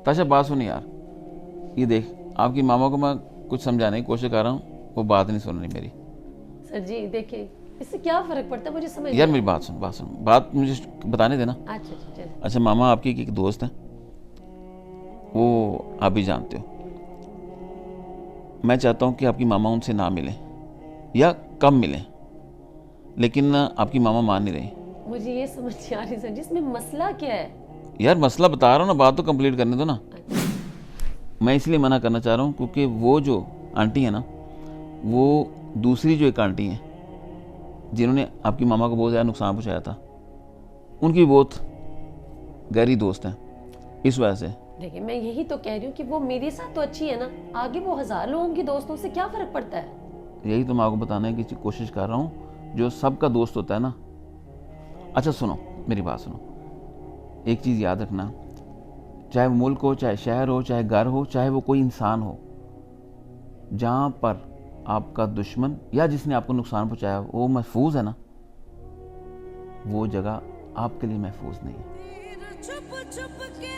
ताशा बात सुन यार, ये देख, आपकी मामा को मैं कुछ समझाने की कोशिश कर रहा हूँ, वो बात नहीं सुन रही मेरी। सर जी देखिए, इससे क्या फर्क पड़ता है मुझे समझ यार नहीं मेरी बात सुन, बात मुझे बताने देना। आता। अच्छा अच्छा चलो। अच्छा, मामा आपकी एक दोस्त है, वो आप भी जानते हो। मैं चाहता हूँ कि आपकी मामा उनसे ना मिलें या कम मिलें, लेकिन आपकी मामा मान नहीं रही। मुझे ये समझ नहीं आ रही सर जी, इसमें मसला क्या है? यार मसला बता रहा हूँ ना, बात तो कंप्लीट करने दो ना। अच्छा, मैं इसलिए मना करना चाह रहा हूँ क्योंकि वो जो आंटी है ना, वो दूसरी जो एक आंटी हैं जिन्होंने आपकी मामा को बहुत ज़्यादा नुकसान पहुँचाया था, उनकी बहुत गहरी दोस्त हैं। इस वजह से देखिए मैं यही तो कह रही हूँ कि वो मेरे साथ तो अच्छी है ना, आगे वो 1000 लोगों की दोस्तों से क्या फर्क पड़ता है? यही तो मैं आपको बताने की कोशिश कर रहा हूँ, जो सबका दोस्त होता है ना। अच्छा सुनो, मेरी बात सुनो, एक चीज़ याद रखना, चाहे वो मुल्क हो, चाहे शहर हो, चाहे घर हो, चाहे वो कोई इंसान हो, जहाँ पर आपका दुश्मन या जिसने आपको नुकसान पहुँचाया वो महफूज है ना, वो जगह आपके लिए महफूज नहीं है। छुप छुप के